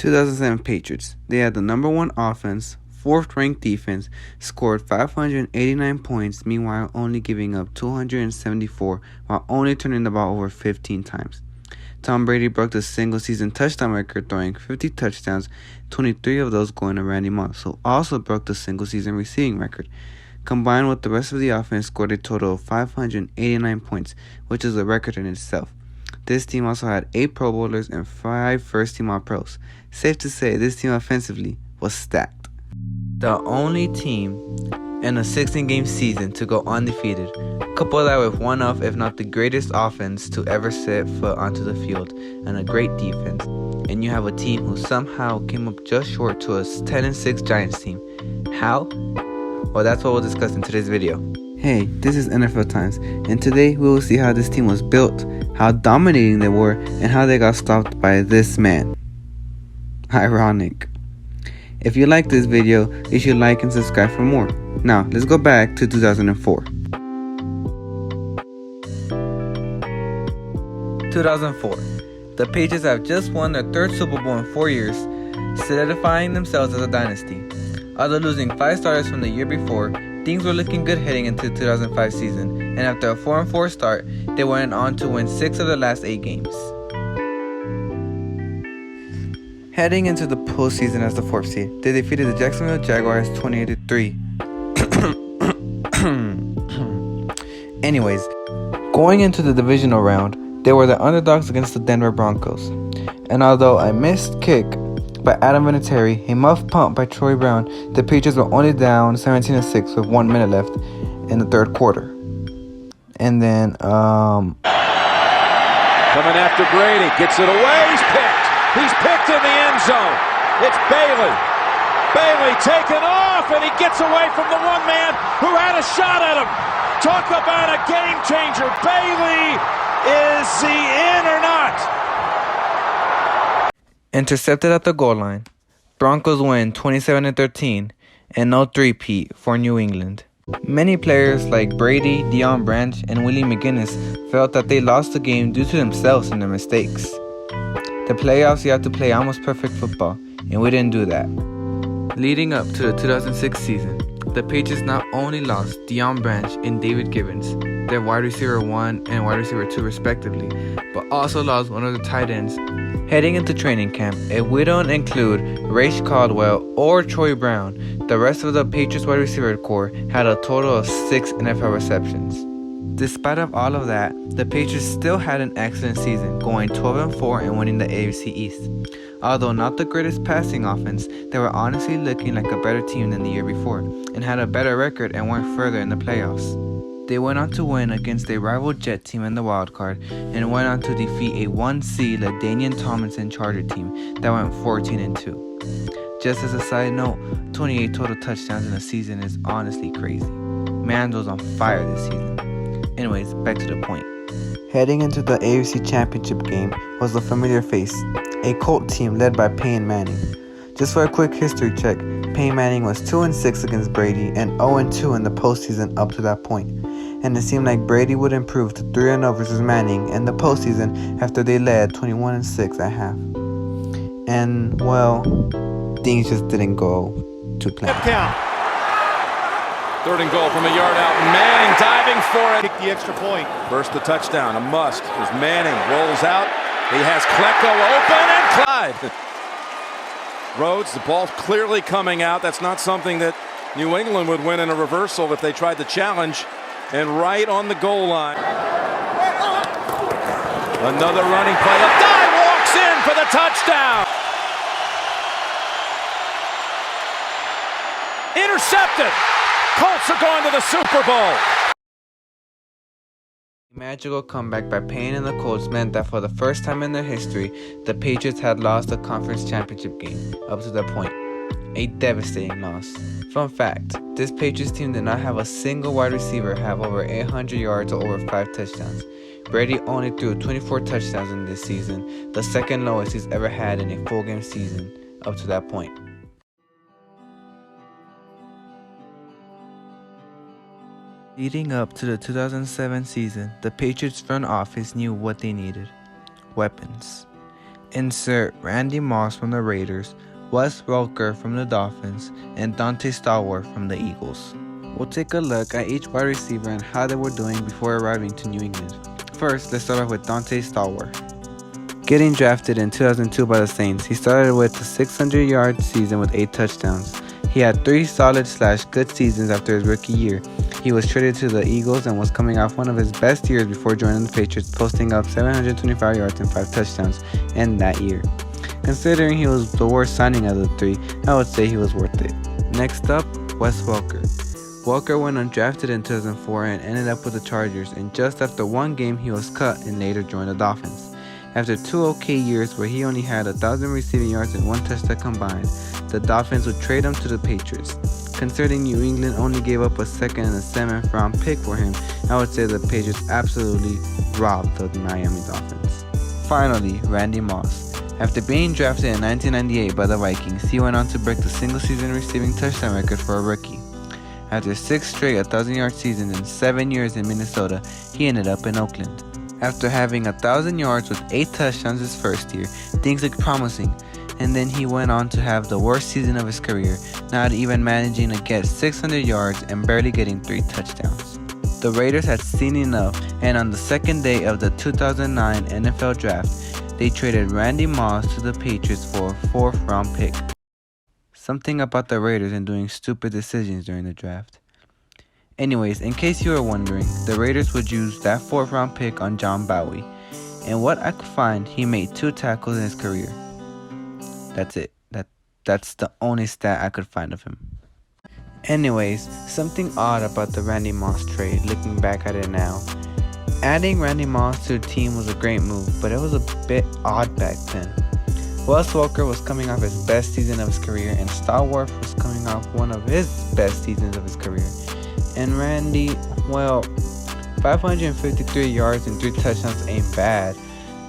2007 Patriots. They had the number 1 offense, 4th ranked defense, scored 589 points, meanwhile only giving up 274 while only turning the ball over 15 times. Tom Brady broke the single-season touchdown record, throwing 50 touchdowns, 23 of those going to Randy Moss, who also broke the single-season receiving record. Combined with the rest of the offense, scored a total of 589 points, which is a record in itself. This team also had 8 Pro Bowlers and 5 first-team All-Pros. Safe to say, this team offensively was stacked. The only team in a 16-game season to go undefeated. Couple that with one of, if not the greatest offense to ever set foot onto the field, and a great defense, and you have a team who somehow came up just short to a 10-6 Giants team. How? Well, that's what we'll discuss in today's video. Hey, this is NFL Times, and today we will see how this team was built, how dominating they were, and how they got stopped by this man. Ironic. If you like this video, you should like and subscribe for more. Now, let's go back to 2004. 2004. The Patriots have just won their 3rd Super Bowl in 4 years, solidifying themselves as a dynasty. Although losing 5 starters from the year before, things were looking good heading into the 2005 season, and after a 4-4 start, they went on to win 6 of their last 8 games. Heading into the postseason as the 4th seed, they defeated the Jacksonville Jaguars 28-3. Anyways, going into the divisional round, they were the underdogs against the Denver Broncos. And although a missed kick by Adam Vinatieri, a muff punt by Troy Brown, the Patriots were only down 17-6 with 1 minute left in the 3rd quarter. And then, coming after Brady, gets it away, he's picked. He's picked in the end zone. It's Bailey. Bailey taken off, and he gets away from the one man who had a shot at him. Talk about a game changer. Bailey, is he in or not? Intercepted at the goal line. Broncos win 27-13 and no three-peat for New England. Many players like Brady, Deion Branch, and Willie McGinnis felt that they lost the game due to themselves and their mistakes. The playoffs, you have to play almost perfect football, and we didn't do that. Leading up to the 2006 season, the Patriots not only lost Deion Branch and David Gibbons, their wide receiver 1 and wide receiver 2 respectively, but also lost one of the tight ends. Heading into training camp, if we don't include Rache Caldwell or Troy Brown, the rest of the Patriots wide receiver core had a total of 6 NFL receptions. Despite of all of that, the Patriots still had an excellent season, going 12-4 and winning the AFC East. Although not the greatest passing offense, they were honestly looking like a better team than the year before, and had a better record and went further in the playoffs. They went on to win against a rival Jet team in the wild card, and went on to defeat a 1-seed LaDainian Tomlinson Charger team that went 14-2. Just as a side note, 28 total touchdowns in a season is honestly crazy. Mando's on fire this season. Anyways, back to the point. Heading into the AFC Championship game was the familiar face, a Colt team led by Peyton Manning. Just for a quick history check, Peyton Manning was 2-6 against Brady and 0-2 in the postseason up to that point. And it seemed like Brady would improve to 3-0 versus Manning in the postseason after they led 21-6 at half. And, well, things just didn't go to plan. 3rd and goal from a yard out. Manning diving for it. Kick the extra point. Burst the touchdown. A must. As Manning rolls out. He has Klecko open and Clyde. Rhodes, the ball clearly coming out. That's not something that New England would win in a reversal if they tried to challenge. And right on the goal line. Another running play. A dive walks in for the touchdown. Intercepted. Colts are going to the Super Bowl. A magical comeback by Payne and the Colts meant that for the first time in their history, the Patriots had lost a conference championship game up to that point. A devastating loss. Fun fact, this Patriots team did not have a single wide receiver have over 800 yards or over 5 touchdowns. Brady only threw 24 touchdowns in this season, the second lowest he's ever had in a full game season up to that point. Leading up to the 2007 season, the Patriots front office knew what they needed: weapons. Insert Randy Moss from the Raiders, Wes Welker from the Dolphins, and Dante Stallworth from the Eagles. We'll take a look at each wide receiver and how they were doing before arriving to New England. First, let's start off with Dante Stallworth. Getting drafted in 2002 by the Saints, he started with a 600-yard season with 8 touchdowns. He had 3 solid/good seasons after his rookie year. He was traded to the Eagles and was coming off one of his best years before joining the Patriots, posting up 725 yards and 5 touchdowns in that year. Considering he was the worst signing of the 3, I would say he was worth it. Next up, Wes Welker. Welker went undrafted in 2004 and ended up with the Chargers, and just after 1 game he was cut and later joined the Dolphins. After 2 okay years where he only had 1,000 receiving yards and 1 touchdown combined, the Dolphins would trade him to the Patriots. Considering New England only gave up a 2nd and a 7th round pick for him, I would say the Patriots absolutely robbed the Miami Dolphins. Finally, Randy Moss. After being drafted in 1998 by the Vikings, he went on to break the single-season receiving touchdown record for a rookie. After 6 straight 1,000-yard seasons and 7 years in Minnesota, he ended up in Oakland. After having 1,000 yards with 8 touchdowns his first year, things looked promising, and then he went on to have the worst season of his career, not even managing to get 600 yards and barely getting 3 touchdowns. The Raiders had seen enough, and on the second day of the 2009 NFL Draft, they traded Randy Moss to the Patriots for a 4th round pick. Something about the Raiders and doing stupid decisions during the draft. Anyways, in case you were wondering, the Raiders would use that 4th round pick on John Bowie, and what I could find, he made 2 tackles in his career. That's it. That's the only stat I could find of him. Anyways, something odd about the Randy Moss trade, looking back at it now. Adding Randy Moss to the team was a great move, but it was a bit odd back then. Wes Welker was coming off his best season of his career, and Stallworth was coming off one of his best seasons of his career. And Randy, well, 553 yards and 3 touchdowns ain't bad,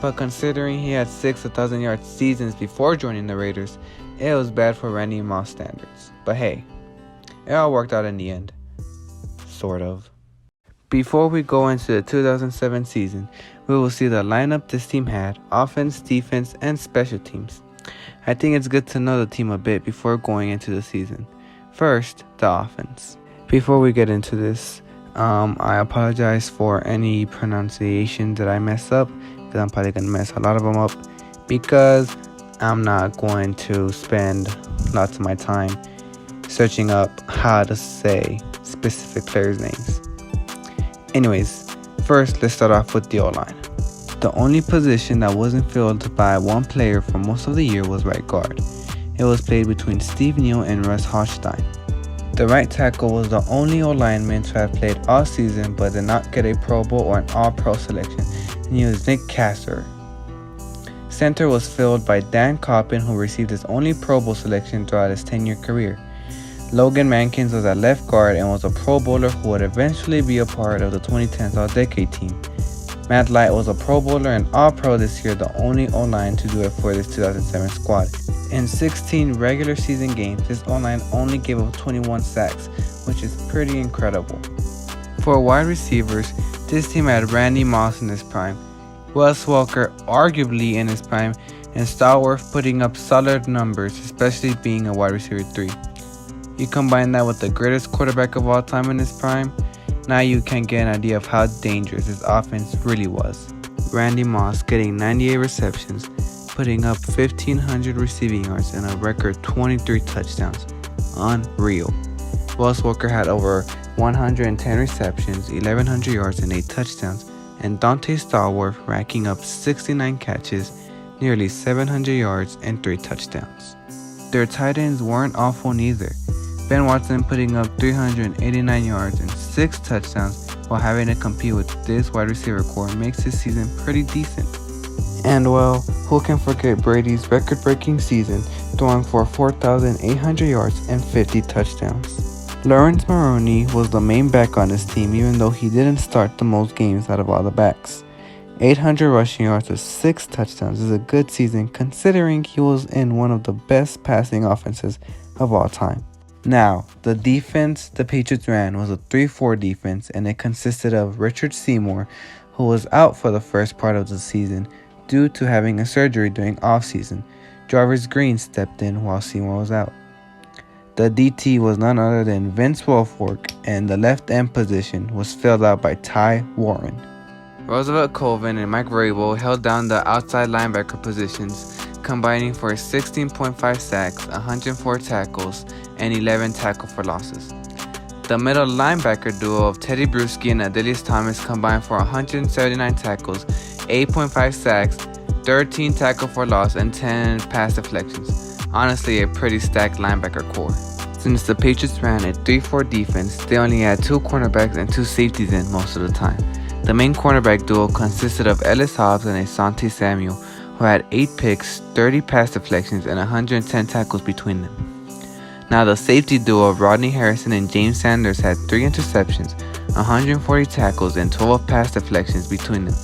but considering he had 6 1,000-yard seasons before joining the Raiders, it was bad for Randy Moss standards. But hey, it all worked out in the end. Sort of. Before we go into the 2007 season, we will see the lineup this team had, offense, defense, and special teams. I think it's good to know the team a bit before going into the season. First, the offense. Before we get into this, I apologize for any pronunciation that I mess up, because I'm probably going to mess a lot of them up, because I'm not going to spend lots of my time searching up how to say specific players' names. Anyways, first let's start off with the O-line. The only position that wasn't filled by one player for most of the year was right guard. It was played between Steve Neal and Russ Hochstein. The right tackle was the only O-lineman to have played all season but did not get a Pro Bowl or an All-Pro selection, and he was Nick Cassar. Center was filled by Dan Coppin, who received his only Pro Bowl selection throughout his 10-year career. Logan Mankins was at left guard and was a Pro Bowler who would eventually be a part of the 2010s All-Decade team. Matt Light was a Pro Bowler and All-Pro this year, the only O-line to do it for this 2007 squad. In 16 regular season games, this O-line only gave up 21 sacks, which is pretty incredible. For wide receivers, this team had Randy Moss in his prime, Wes Welker arguably in his prime, and Stallworth putting up solid numbers, especially being a wide receiver 3. You combine that with the greatest quarterback of all time in his prime, now you can get an idea of how dangerous his offense really was. Randy Moss getting 98 receptions, putting up 1,500 receiving yards and a record 23 touchdowns. Unreal. Wes Welker had over 110 receptions, 1,100 yards and 8 touchdowns, and Dante Stallworth racking up 69 catches, nearly 700 yards and 3 touchdowns. Their tight ends weren't awful neither. Ben Watson putting up 389 yards and 6 touchdowns while having to compete with this wide receiver core makes his season pretty decent. And well, who can forget Brady's record-breaking season throwing for 4,800 yards and 50 touchdowns. Lawrence Maroney was the main back on his team even though he didn't start the most games out of all the backs. 800 rushing yards with 6 touchdowns is a good season considering he was in one of the best passing offenses of all time. Now, the defense the Patriots ran was a 3-4 defense, and it consisted of Richard Seymour, who was out for the first part of the season, Due to having a surgery during offseason, Jarvis Green stepped in while Seymour was out. The DT was none other than Vince Wilfork, and the left end position was filled out by Ty Warren. Roosevelt Colvin and Mike Vrabel held down the outside linebacker positions, combining for 16.5 sacks, 104 tackles, and 11 tackle for losses. The middle linebacker duo of Teddy Bruschi and Adelius Thomas combined for 179 tackles, 8.5 sacks, 13 tackle for loss, and 10 pass deflections. Honestly, a pretty stacked linebacker core. Since the Patriots ran a 3-4 defense, they only had 2 cornerbacks and 2 safeties in most of the time. The main cornerback duo consisted of Ellis Hobbs and Asante Samuel, who had 8 picks, 30 pass deflections, and 110 tackles between them. Now the safety duo of Rodney Harrison and James Sanders had 3 interceptions, 140 tackles, and 12 pass deflections between them.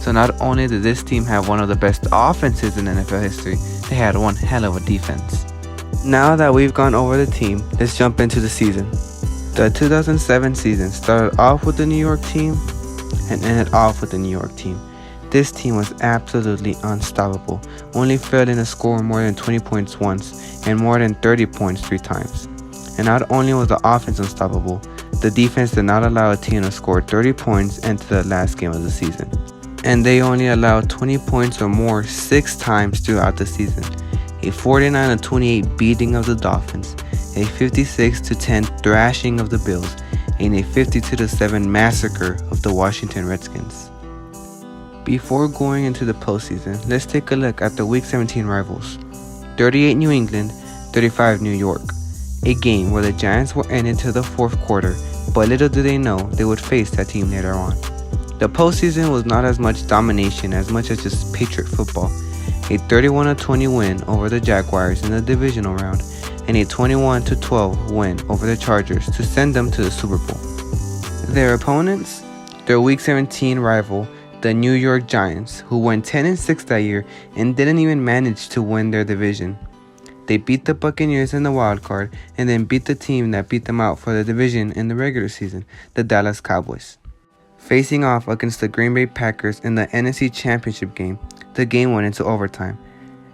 So not only did this team have one of the best offenses in NFL history, they had one hell of a defense. Now that we've gone over the team, let's jump into the season. The 2007 season started off with the New York team and ended off with the New York team. This team was absolutely unstoppable, only failing to score more than 20 points once and more than 30 points 3 times. And not only was the offense unstoppable, the defense did not allow a team to score 30 points into the last game of the season. And they only allowed 20 points or more 6 times throughout the season. A 49-28 beating of the Dolphins, a 56-10 thrashing of the Bills, and a 52-7 massacre of the Washington Redskins. Before going into the postseason, let's take a look at the Week 17 rivals. 38 New England, 35 New York. A game where the Giants were in into the 4th quarter, but little did they know they would face that team later on. The postseason was not as much domination as much as just Patriot football. A 31-20 win over the Jaguars in the divisional round, and a 21-12 win over the Chargers to send them to the Super Bowl. Their opponents? Their Week 17 rival, the New York Giants, who went 10-6 that year and didn't even manage to win their division. They beat the Buccaneers in the wild card and then beat the team that beat them out for the division in the regular season, the Dallas Cowboys. Facing off against the Green Bay Packers in the NFC Championship game, the game went into overtime.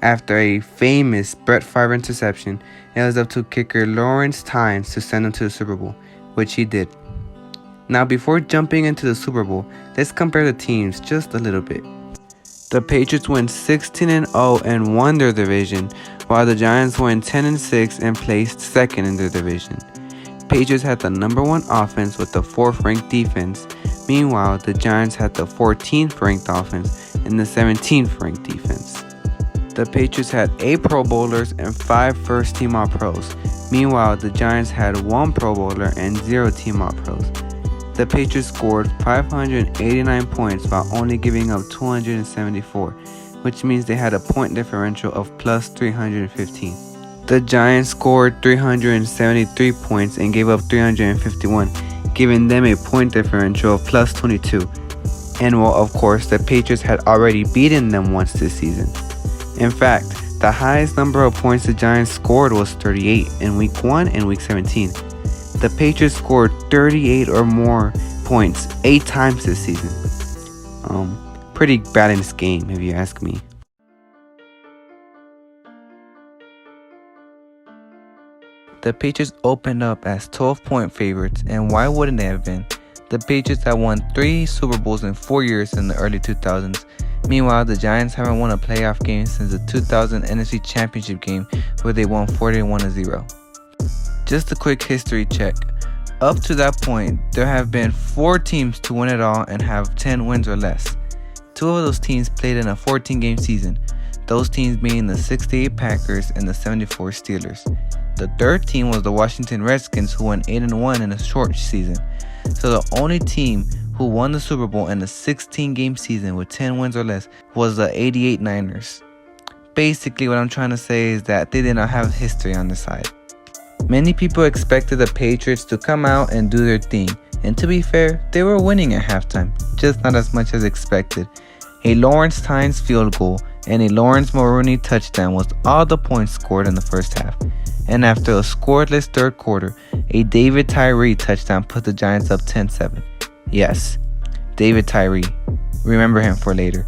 After a famous Brett Favre interception, it was up to kicker Lawrence Tynes to send them to the Super Bowl, which he did. Now before jumping into the Super Bowl, let's compare the teams just a little bit. The Patriots went 16-0 and won their division, while the Giants went 10-6 and placed second in their division. Patriots had the number 1 offense with the 4th ranked defense. Meanwhile, the Giants had the 14th ranked offense and the 17th ranked defense. The Patriots had 8 Pro Bowlers and 5 first-team All-Pros. Meanwhile, the Giants had 1 Pro Bowler and 0 Team All-Pros. The Patriots scored 589 points while only giving up 274, which means they had a point differential of plus 315. The Giants scored 373 points and gave up 351, giving them a point differential of plus 22. And well, of course, the Patriots had already beaten them once this season. In fact, the highest number of points the Giants scored was 38 in Week 1 and Week 17. The Patriots scored 38 or more points 8 times this season. Pretty balanced game if you ask me. The Patriots opened up as 12-point favorites, and why wouldn't they have been? The Patriots had won 3 Super Bowls in 4 years in the early 2000s. Meanwhile, the Giants haven't won a playoff game since the 2000 NFC Championship game where they won 41-0. Just a quick history check. Up to that point, there have been 4 teams to win it all and have 10 wins or less. 2 of those teams played in a 14-game season, those teams being the 68 Packers and the 74 Steelers. The 3rd team was the Washington Redskins, who won 8-1 in a short season. So the only team who won the Super Bowl in a 16-game season with 10 wins or less was the 88 Niners. Basically, what I'm trying to say is that they did not have history on their side. Many people expected the Patriots to come out and do their thing, and to be fair, they were winning at halftime, just not as much as expected. A Lawrence Tynes field goal and a Lawrence Maroney touchdown was all the points scored in the first half. And after a scoreless 3rd quarter, a David Tyree touchdown put the Giants up 10-7. Yes, David Tyree. Remember him for later.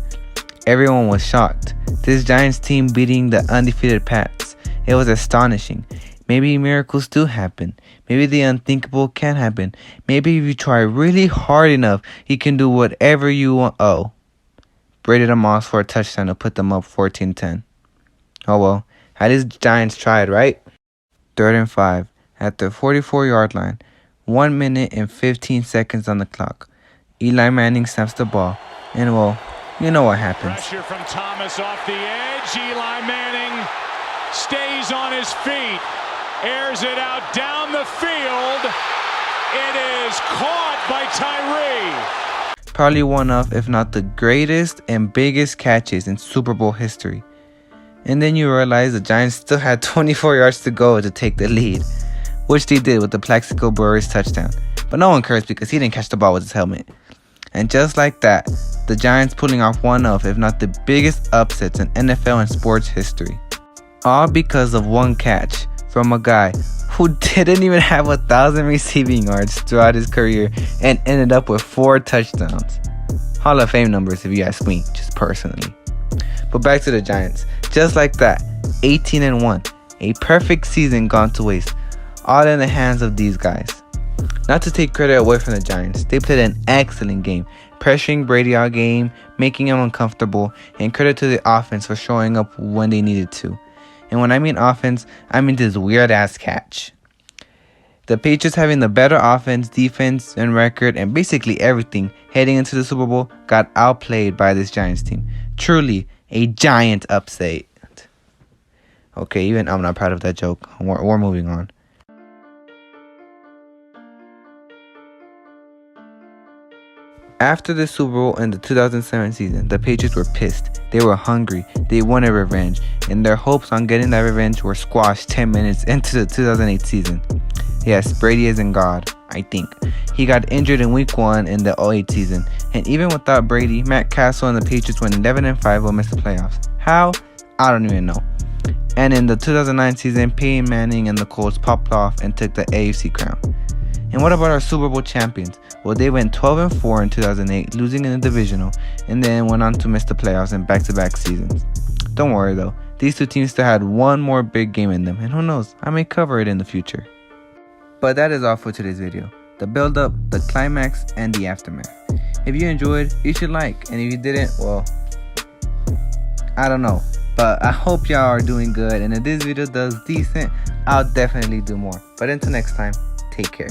Everyone was shocked. This Giants team beating the undefeated Pats. It was astonishing. Maybe miracles do happen. Maybe the unthinkable can happen. Maybe if you try really hard enough, you can do whatever you want. Oh. Brady to Moss for a touchdown to put them up 14-10. Oh well. How these Giants tried, right? 3rd and 5. At the 44-yard line. 1 minute and 15 seconds on the clock. Eli Manning snaps the ball. And well, you know what happens. Pressure from Thomas off the edge. Eli Manning stays on his feet. Airs it out down the field. It is caught by Tyree. Probably one of, if not the greatest and biggest catches in Super Bowl history. And then you realize the Giants still had 24 yards to go to take the lead, which they did with the Plaxico Burress touchdown. But no one cares because he didn't catch the ball with his helmet. And just like that, the Giants pulling off one of, if not the biggest upsets in NFL and sports history. All because of one catch from a guy who didn't even have 1,000 receiving yards throughout his career and ended up with 4 touchdowns. Hall of Fame numbers if you ask me, just personally. But back to the Giants. Just like that, 18-1. A perfect season gone to waste. All in the hands of these guys. Not to take credit away from the Giants, they played an excellent game, pressuring Brady all game, making him uncomfortable, and credit to the offense for showing up when they needed to. And when I mean offense, I mean this weird-ass catch. The Patriots having the better offense, defense, and record, and basically everything heading into the Super Bowl got outplayed by this Giants team. Truly a giant upset. Okay, even I'm not proud of that joke. We're moving on. After the Super Bowl in the 2007 season, the Patriots were pissed. They were hungry. They wanted revenge. And their hopes on getting that revenge were squashed 10 minutes into the 2008 season. Yes, Brady isn't God, I think. He got injured in Week 1 in the 2008 season. And even without Brady, Matt Castle and the Patriots went 11-5 will miss the playoffs. How? I don't even know. And in the 2009 season, Peyton Manning and the Colts popped off and took the AFC crown. And what about our Super Bowl champions? Well, they went 12-4 in 2008, losing in the divisional, and then went on to miss the playoffs in back-to-back seasons. Don't worry though, these two teams still had one more big game in them, and who knows, I may cover it in the future. But that is all for today's video. The build-up, the climax, and the aftermath. If you enjoyed, you should like, and if you didn't, well, I don't know. But I hope y'all are doing good, and if this video does decent, I'll definitely do more. But until next time, take care.